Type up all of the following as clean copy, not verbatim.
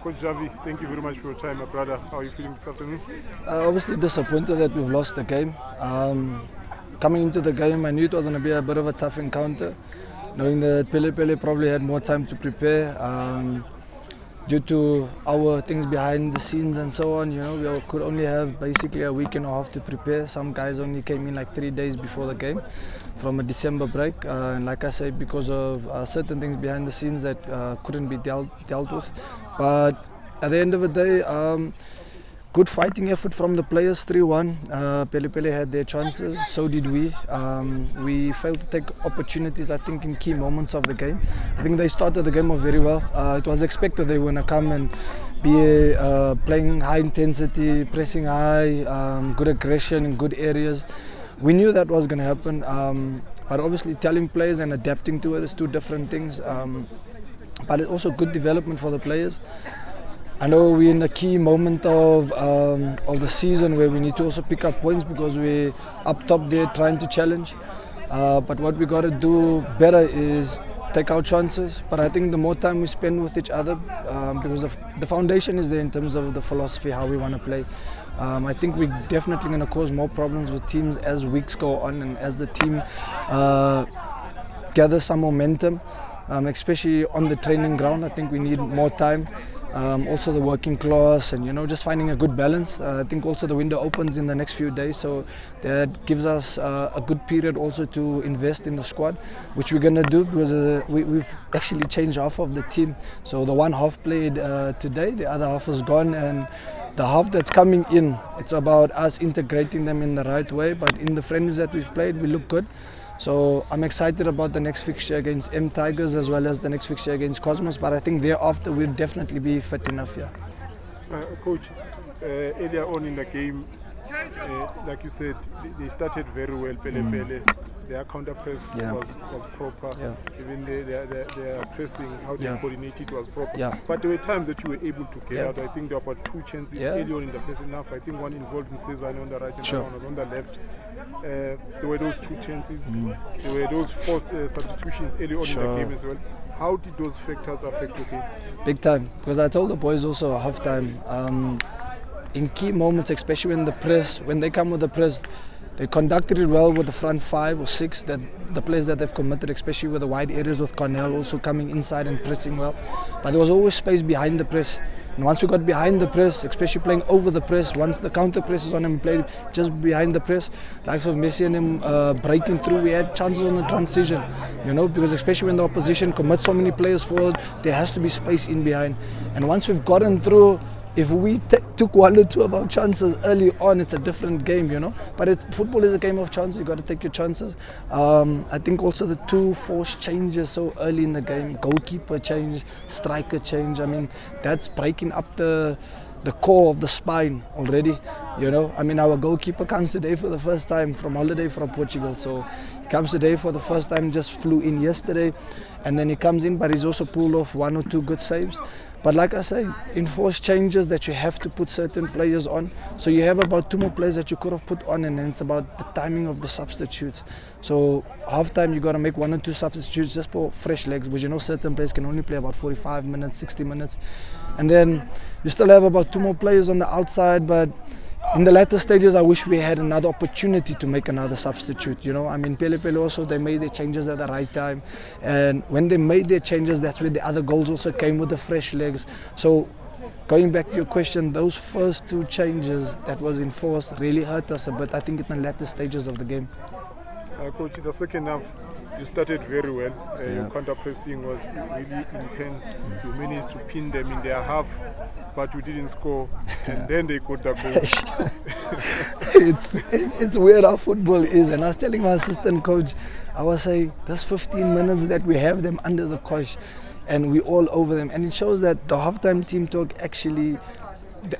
Coach Zavi, thank you very much for your time, my brother. How are you feeling this afternoon? Obviously disappointed that we've lost the game. Coming into the game, I knew it was going to be a bit of a tough encounter, knowing that Pele probably had more time to prepare. Due to our things behind the scenes and so on, we could only have basically a week and a half to prepare. Some guys only came in like 3 days before the game from a December break, and like I said, because of certain things behind the scenes that couldn't be dealt with. But at the end of the day, good fighting effort from the players, 3-1. Pele had their chances, so did we. We failed to take opportunities, I think, in key moments of the game. I think they started the game off very well. It was expected they were going to come and be playing high intensity, pressing high, good aggression in good areas. We knew that was going to happen, but obviously telling players and adapting to it is two different things. But it's also good development for the players. I know we're in a key moment of the season where we need to also pick up points because we're up top there trying to challenge. But what we got to do better is take our chances. But I think the more time we spend with each other, because of the foundation is there in terms of the philosophy, how we want to play. I think we're definitely going to cause more problems with teams as weeks go on and as the team gathers some momentum, especially on the training ground. I think we need more time. Also the working class and just finding a good balance. I think also the window opens in the next few days, so that gives us a good period also to invest in the squad, which we're going to do because we've actually changed half of the team. So the one half played today, the other half is gone, and the half that's coming in, it's about us integrating them in the right way. But in the friendlies that we've played, we look good. So I'm excited about the next fixture against M Tigers as well as the next fixture against Cosmos, but I think thereafter we'll definitely be fit enough here. Coach, earlier on in the game, like you said, they started very well, Pele. Their counter press was proper. Even their pressing, how they coordinated was proper. But there were times that you were able to get out. I think there were about 2 chances early on in the first half. I think one involved Msezane on the right and one was on the left. There were those 2 chances. There were those forced substitutions early on in the game as well. How did those factors affect your game? Big time, because I told the boys also at half time, in key moments, especially when they come with the press, they conducted it well with the front 5 or 6, that the plays that they've committed, especially with the wide areas with Cornell also coming inside and pressing well. But there was always space behind the press. And once we got behind the press, especially playing over the press, once the counter press is on and played just behind the press, likes of Messi and him breaking through, we had chances on the transition, because especially when the opposition commits so many players forward, there has to be space in behind. And once we've gotten through, if we took 1 or 2 of our chances early on, it's a different game, But football is a game of chances. You got to take your chances. I think also the 2 forced changes so early in the game, goalkeeper change, striker change. I mean, that's breaking up the core of the spine already. Our goalkeeper comes today for the first time from holiday from Portugal. So he comes today for the first time, just flew in yesterday, and then he comes in, but he's also pulled off 1 or 2 good saves. But like I say, enforced changes that you have to put certain players on. So you have about 2 more players that you could have put on, and then it's about the timing of the substitutes. So half time you got to make 1 or 2 substitutes just for fresh legs, because certain players can only play about 45 minutes, 60 minutes. And then you still have about 2 more players on the outside, but in the latter stages, I wish we had another opportunity to make another substitute. Pele also, they made their changes at the right time. And when they made their changes, that's where the other goals also came with the fresh legs. So going back to your question, those first 2 changes that was enforced really hurt us a bit, I think, in the latter stages of the game. Coach, the second half, you started very well. Your counter pressing was really intense. You managed to pin them in their half, but you didn't score. And then they got the goal. It's weird how football is. And I was telling my assistant coach, I was saying, there's 15 minutes that we have them under the cosh, and we all over them. And it shows that the halftime team talk actually,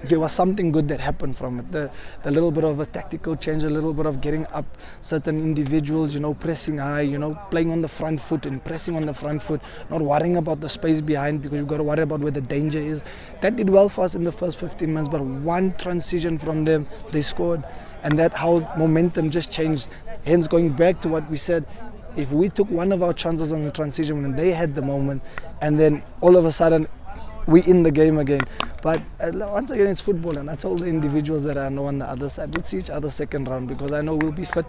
there was something good that happened from it. The little bit of a tactical change, a little bit of getting up certain individuals, pressing high, playing on the front foot and pressing on the front foot, not worrying about the space behind because you've got to worry about where the danger is. That did well for us in the first 15 minutes, but 1 transition from them, they scored. And that how momentum just changed. Hence, going back to what we said, if we took 1 of our chances on the transition when they had the moment, and then all of a sudden we in the game again. But once again, it's football, and I told the individuals that I know on the other side, we'll see each other second round, because I know we'll be fit.